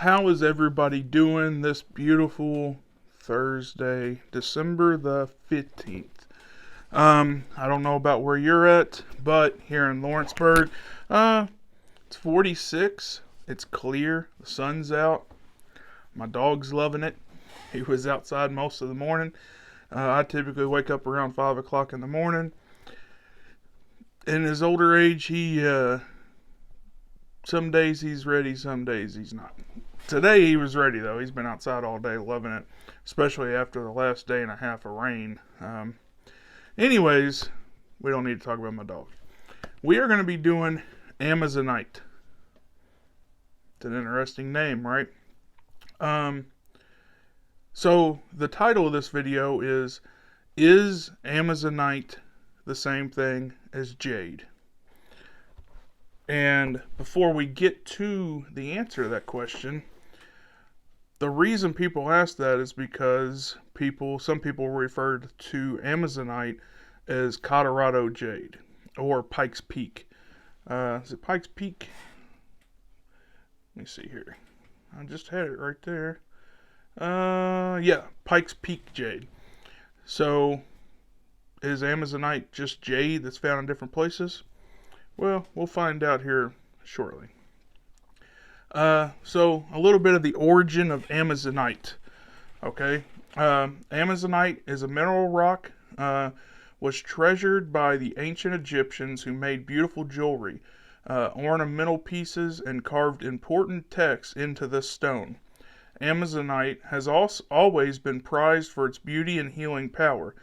How is everybody doing this beautiful Thursday, December the 15th? I don't know about where you're at, but here in Lawrenceburg, it's 46. It's clear. The sun's out. My dog's loving it. He was outside most of the morning. I typically wake up around 5 o'clock in the morning. In his older age, some days he's ready, some days he's not. Today he was ready though. He's been outside all day, loving it, especially after the last day and a half of rain. Anyways, we don't need to talk about my dog. We are going to be doing Amazonite. It's an interesting name, right? So the title of this video is Amazonite the same thing as jade? And before we get to the answer to that question, the reason people ask that is because some people referred to Amazonite as Colorado jade or Pikes Peak. Is it Pikes Peak? Let me see here. I just had it right there. Yeah, Pikes Peak jade. So, is Amazonite just jade that's found in different places? Well, we'll find out here shortly. So, a little bit of the origin of Amazonite. Okay, Amazonite is a mineral rock, was treasured by the ancient Egyptians who made beautiful jewelry, ornamental pieces, and carved important texts into this stone. Amazonite has always been prized for its beauty and healing power.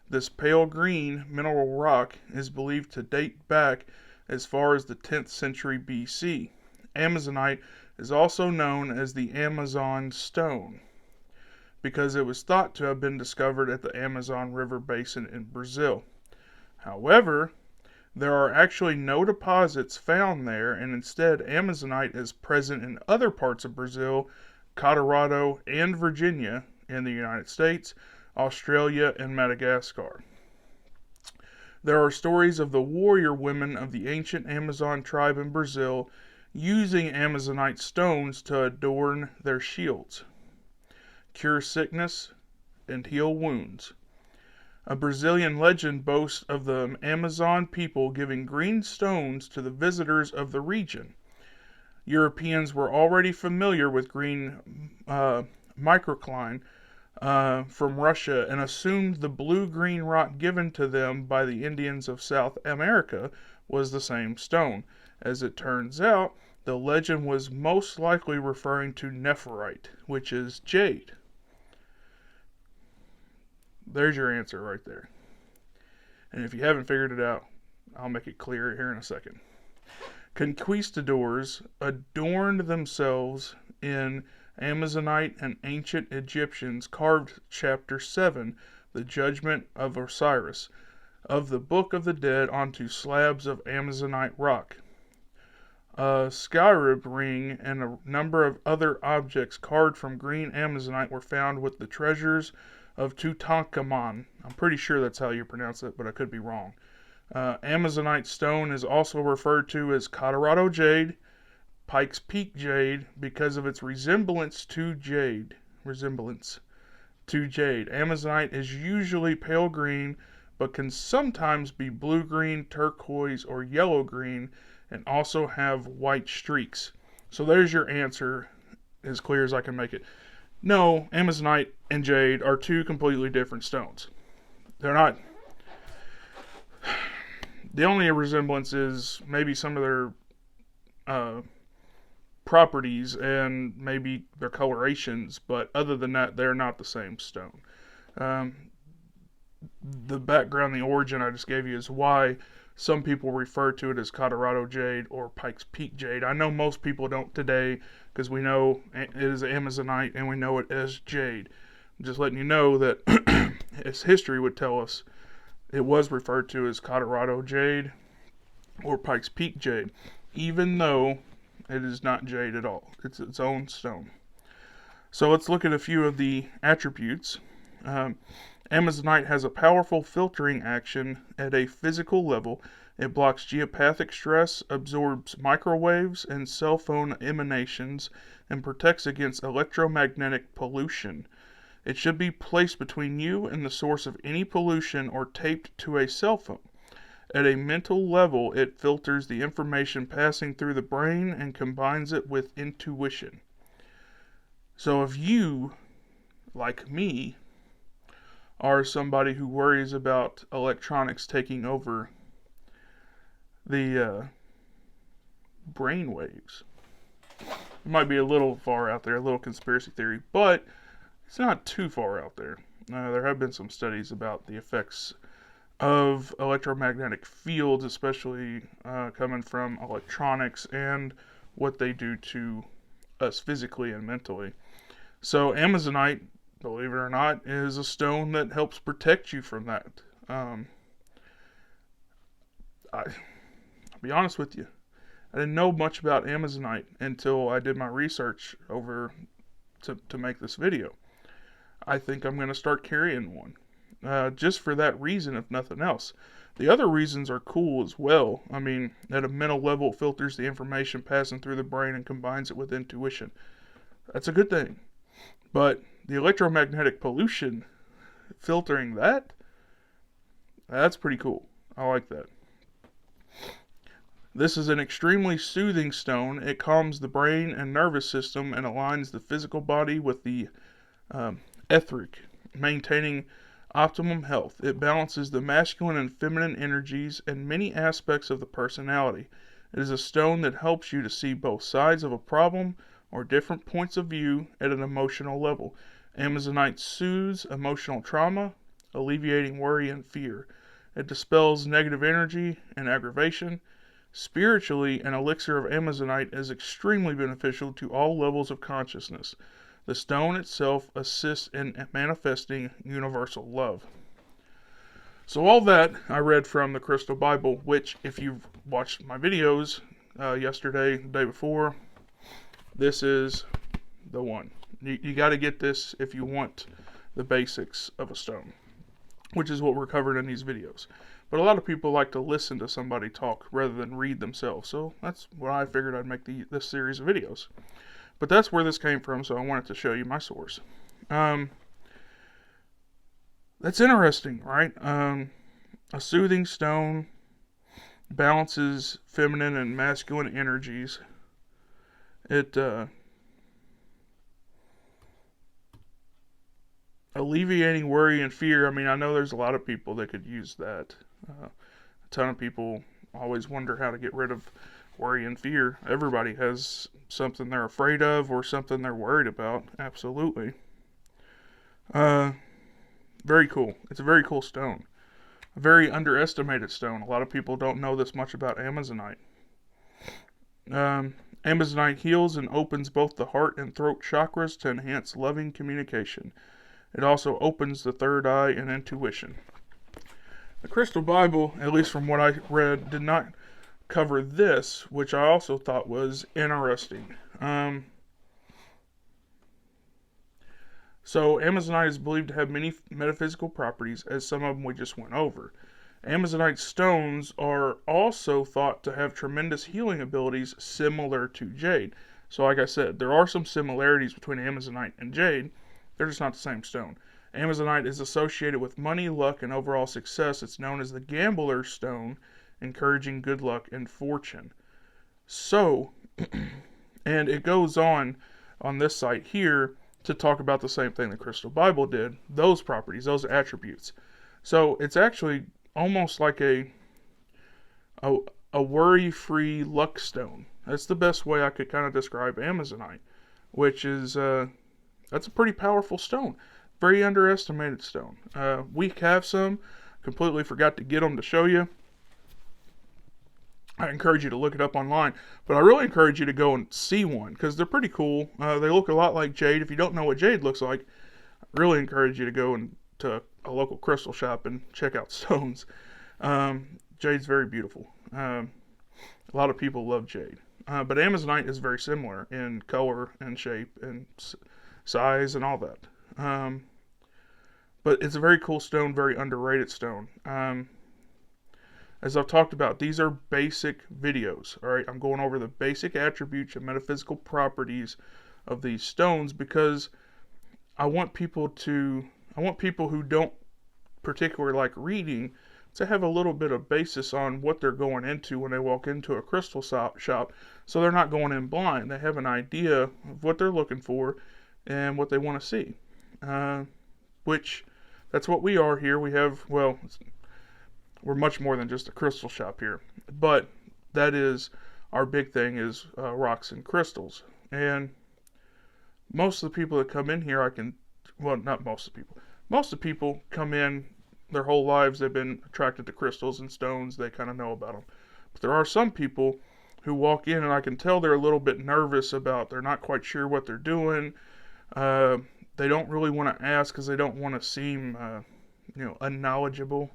This pale green mineral rock is believed to date back as far as the 10th century BC. Amazonite is also known as the Amazon stone because it was thought to have been discovered at the Amazon River basin in Brazil. However, there are actually no deposits found there, and instead Amazonite is present in other parts of Brazil, Colorado, and Virginia in the United States, Australia, and Madagascar. There are stories of the warrior women of the ancient Amazon tribe in Brazil using Amazonite stones to adorn their shields, cure sickness, and heal wounds. A Brazilian legend boasts of the Amazon people giving green stones to the visitors of the region. Europeans were already familiar with green microcline from Russia and assumed the blue-green rock given to them by the Indians of South America was the same stone. As it turns out, the legend was most likely referring to nephrite, which is jade. There's your answer right there. And if you haven't figured it out, I'll make it clear here in a second. Conquistadors adorned themselves in Amazonite, and ancient Egyptians carved chapter 7, the Judgment of Osiris, of the Book of the Dead onto slabs of Amazonite rock. A scarab ring and a number of other objects carved from green Amazonite were found with the treasures of Tutankhamun. I'm pretty sure that's how you pronounce it, but I could be wrong. Amazonite stone is also referred to as Colorado jade, Pikes Peak jade, because of its resemblance to jade. Amazonite is usually pale green, but can sometimes be blue-green, turquoise, or yellow-green, and also have white streaks. So there's your answer, as clear as I can make it. No, Amazonite and jade are two completely different stones. They're not. The only resemblance is maybe some of their properties and maybe their colorations, but other than that, they're not the same stone. The background, the origin I just gave you is why some people refer to it as Colorado jade or Pikes Peak jade. I know most people don't today because we know it is Amazonite and we know it as jade. I'm just letting you know that as history would tell us, it was referred to as Colorado jade or Pikes Peak jade, even though it is not jade at all. It's its own stone. So let's look at a few of the attributes. Amazonite has a powerful filtering action at a physical level It blocks geopathic stress, absorbs microwaves and cell phone emanations, and protects against electromagnetic pollution. It should be placed between you and the source of any pollution or taped to a cell phone. At a mental level, it filters the information passing through the brain and combines it with intuition. So if you, like me, are somebody who worries about electronics taking over the brain waves, it might be a little far out there, a little conspiracy theory, but it's not too far out there. There have been some studies about the effects of electromagnetic fields, especially coming from electronics, and what they do to us physically and mentally. So Amazonite, believe it or not, is a stone that helps protect you from that. I'll be honest with you, I didn't know much about Amazonite until I did my research over to make this video. I think I'm going to start carrying one. Just for that reason, if nothing else. The other reasons are cool as well. I mean, at a mental level, it filters the information passing through the brain and combines it with intuition. That's a good thing. But the electromagnetic pollution, filtering that's pretty cool. I like that. This is an extremely soothing stone. It calms the brain and nervous system and aligns the physical body with the etheric, maintaining optimum health. It balances the masculine and feminine energies and many aspects of the personality. It is a stone that helps you to see both sides of a problem or different points of view at an emotional level. Amazonite soothes emotional trauma, alleviating worry and fear. It dispels negative energy and aggravation. Spiritually, an elixir of Amazonite is extremely beneficial to all levels of consciousness. The stone itself assists in manifesting universal love. So all that I read from the Crystal Bible, which if you've watched my videos yesterday, the day before, this is the one. You got to get this if you want the basics of a stone, which is what we're covering in these videos. But a lot of people like to listen to somebody talk rather than read themselves, so that's why I figured I'd make this series of videos. But that's where this came from, so I wanted to show you my source. That's interesting, right? A soothing stone balances feminine and masculine energies. It alleviating worry and fear. I mean, I know there's a lot of people that could use that. A ton of people always wonder how to get rid of worry and fear. Everybody has something they're afraid of or something they're worried about. Absolutely. Very cool. It's a very cool stone. A very underestimated stone. A lot of people don't know this much about Amazonite. Amazonite heals and opens both the heart and throat chakras to enhance loving communication. It also opens the third eye and intuition. The Crystal Bible, at least from what I read, did not cover this, which I also thought was interesting. So Amazonite is believed to have many metaphysical properties, as some of them we just went over. Amazonite stones are also thought to have tremendous healing abilities similar to jade. So like I said, there are some similarities between Amazonite and jade. They're just not the same stone. Amazonite is associated with money, luck, and overall success. It's known as the gambler's stone, encouraging good luck and fortune. So, and it goes on this site here to talk about the same thing the Crystal Bible did, those properties, those attributes. So it's actually almost like a worry-free luck stone. That's the best way I could kind of describe Amazonite, which is, that's a pretty powerful stone. Very underestimated stone. We have some. Completely forgot to get them to show you. I encourage you to look it up online, but I really encourage you to go and see one because they're pretty cool. They look a lot like jade. If you don't know what jade looks like, I really encourage you to go to a local crystal shop and check out stones. Jade's very beautiful. A lot of people love jade, but Amazonite is very similar in color and shape and size and all that. But it's a very cool stone, very underrated stone. as I've talked about, these are basic videos. All right, I'm going over the basic attributes and metaphysical properties of these stones because I want people who don't particularly like reading to have a little bit of basis on what they're going into when they walk into a crystal shop, so they're not going in blind. They have an idea of what they're looking for and what they want to see. Which that's what we are here. We have, well, we're much more than just a crystal shop here, but that is our big thing is rocks and crystals. And most of the people that come in here, not most of the people. Most of the people come in their whole lives, they've been attracted to crystals and stones, they kind of know about them. But there are some people who walk in and I can tell they're a little bit nervous they're not quite sure what they're doing. They don't really want to ask because they don't want to seem, unknowledgeable.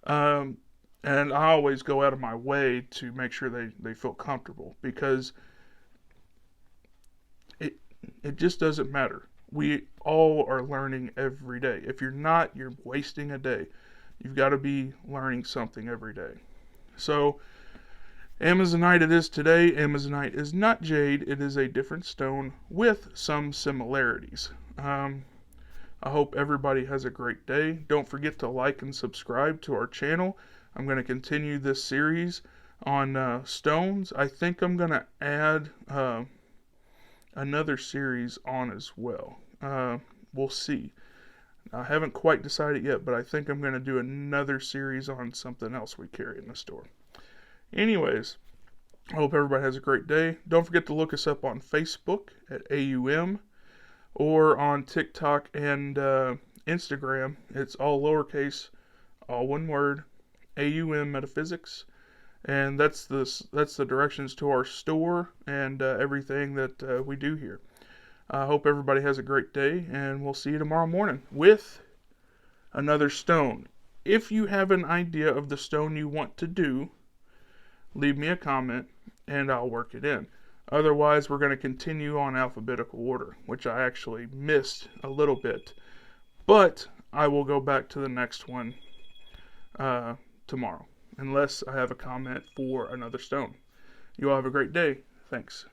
And I always go out of my way to make sure they feel comfortable because it just doesn't matter. We all are learning every day. If you're not, you're wasting a day. You've got to be learning something every day. So, Amazonite it is today. Amazonite is not jade. It is a different stone with some similarities. I hope everybody has a great day. Don't forget to like and subscribe to our channel. I'm going to continue this series on stones. I think I'm going to add another series on as well. We'll see. I haven't quite decided yet, but I think I'm going to do another series on something else we carry in the store. Anyways, I hope everybody has a great day. Don't forget to look us up on Facebook at AUM or on TikTok and Instagram. It's all lowercase, all one word, AUM Metaphysics. And that's the directions to our store and everything that we do here. I hope everybody has a great day, and we'll see you tomorrow morning with another stone. If you have an idea of the stone you want to do, leave me a comment, and I'll work it in. Otherwise, we're going to continue on alphabetical order, which I actually missed a little bit. But I will go back to the next one tomorrow, unless I have a comment for another stone. You all have a great day. Thanks.